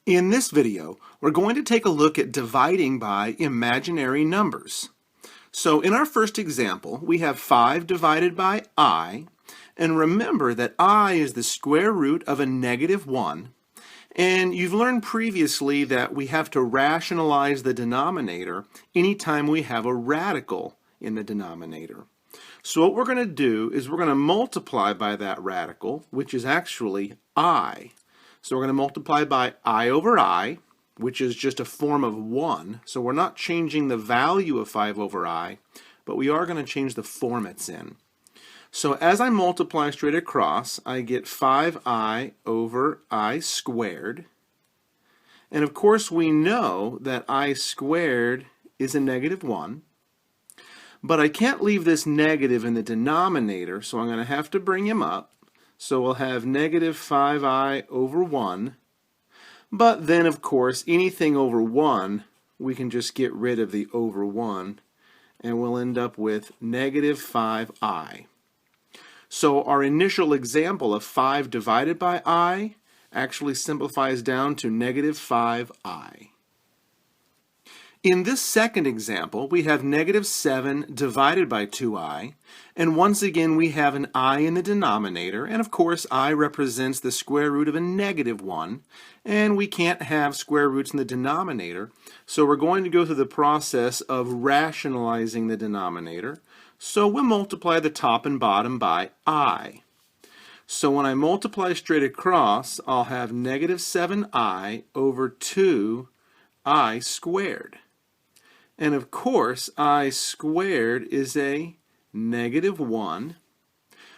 In this video, we're going to take a look at dividing by imaginary numbers. So in our first example, we have 5 divided by I, and remember that I is the square root of a negative 1, and you've learned previously that we have to rationalize the denominator anytime we have a radical in the denominator. So what we're going to do is we're going to multiply by that radical, which is actually I. So we're going to multiply by I over I, which is just a form of 1. So we're not changing the value of 5 over I, but we are going to change the form it's in. So as I multiply straight across, I get 5I over I squared. And of course we know that I squared is a negative 1. But I can't leave this negative in the denominator, so I'm going to have to bring him up. So we'll have negative 5I over 1. But then, of course, anything over 1, we can just get rid of the over 1, and we'll end up with negative 5I. So our initial example of 5 divided by I actually simplifies down to negative 5I. In this second example, we have negative 7 divided by 2I, and once again we have an I in the denominator, and of course I represents the square root of a negative 1, and we can't have square roots in the denominator, so we're going to go through the process of rationalizing the denominator. So we'll multiply the top and bottom by I. So when I multiply straight across, I'll have negative 7I over 2I squared. And of course, I squared is a negative 1.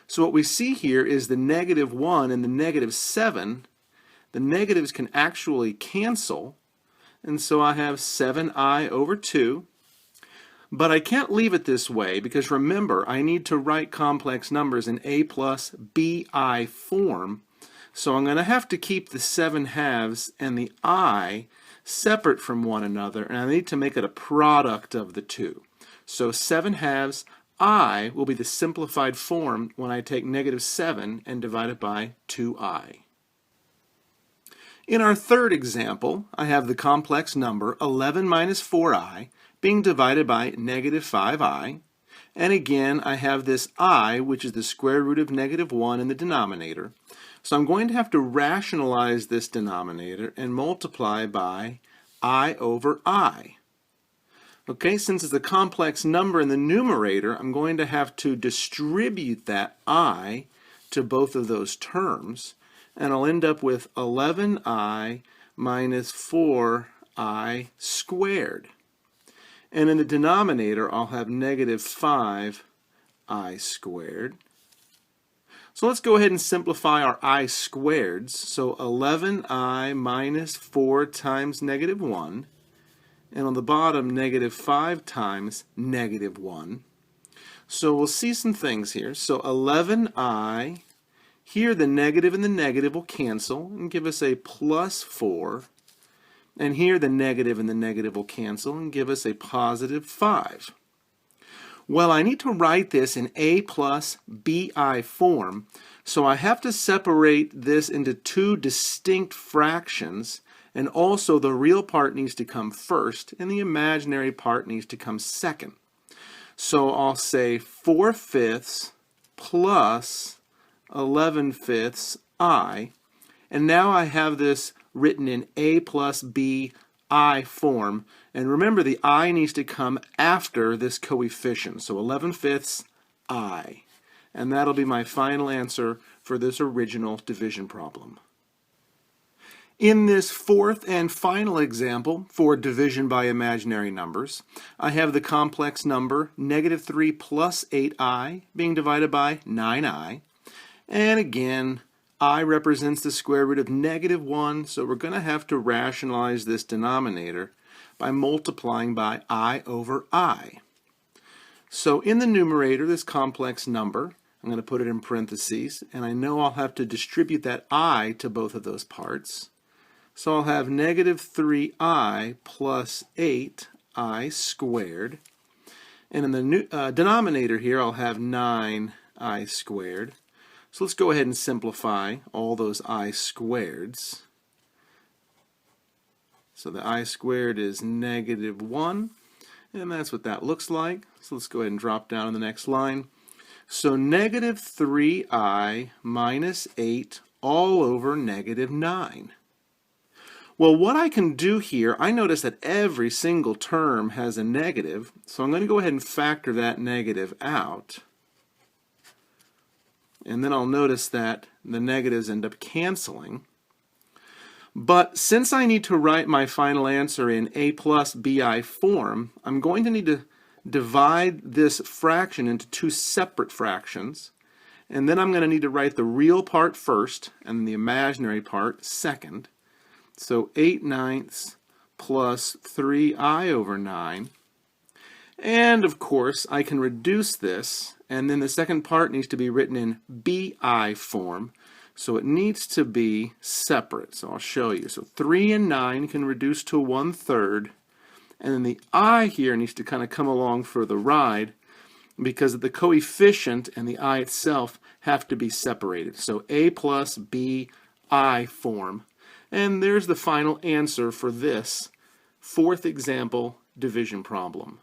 So what we see here is the negative 1 and the negative 7. The negatives can actually cancel. And so I have 7I over 2. But I can't leave it this way because remember, I need to write complex numbers in a plus bi form. So I'm going to have to keep the 7 halves and the I separate from one another, and I need to make it a product of the two. So 7 halves I will be the simplified form when I take negative 7 and divide it by 2I. In our third example, I have the complex number 11 minus 4I being divided by negative 5I. And again, I have this I, which is the square root of negative 1 in the denominator. So I'm going to have to rationalize this denominator and multiply by I over I. Okay, since it's a complex number in the numerator, I'm going to have to distribute that I to both of those terms, and I'll end up with 11I minus 4I squared. And in the denominator, I'll have negative 5I squared. So let's go ahead and simplify our I squareds. So 11I minus 4 times negative 1. And on the bottom, negative 5 times negative 1. So we'll see some things here. So 11I, here the negative and the negative will cancel and give us a plus 4. And here the negative and the negative will cancel and give us a positive 5. Well, I need to write this in a plus bi form, so I have to separate this into two distinct fractions, and also the real part needs to come first, and the imaginary part needs to come second. So I'll say 4/5 plus 11/5 I, and now I have this written in a plus bi form, and remember the I needs to come after this coefficient, so 11/5 I, and that'll be my final answer for this original division problem. In this fourth and final example for division by imaginary numbers, I have the complex number negative 3 plus 8I being divided by 9I, and again I represents the square root of negative 1, so we're going to have to rationalize this denominator by multiplying by I over I. So in the numerator, this complex number, I'm going to put it in parentheses, and I know I'll have to distribute that I to both of those parts. So I'll have negative 3I plus 8I squared. And in the denominator here, I'll have 9I squared. So let's go ahead and simplify all those I squareds. So the I squared is negative 1, and that's what that looks like. So let's go ahead and drop down on the next line. So negative 3I minus 8 all over negative 9. Well, what I can do here, I notice that every single term has a negative, so I'm going to go ahead and factor that negative out. And then I'll notice that the negatives end up canceling. But since I need to write my final answer in a plus bi form, I'm going to need to divide this fraction into two separate fractions. And then I'm going to need to write the real part first and the imaginary part second. So 8/9 plus 3i over 9. And of course, I can reduce this, and then the second part needs to be written in bi form. So it needs to be separate. So I'll show you. So 3 and 9 can reduce to 1/3. And then the I here needs to kind of come along for the ride because the coefficient and the I itself have to be separated. So a plus bi form. And there's the final answer for this fourth example division problem.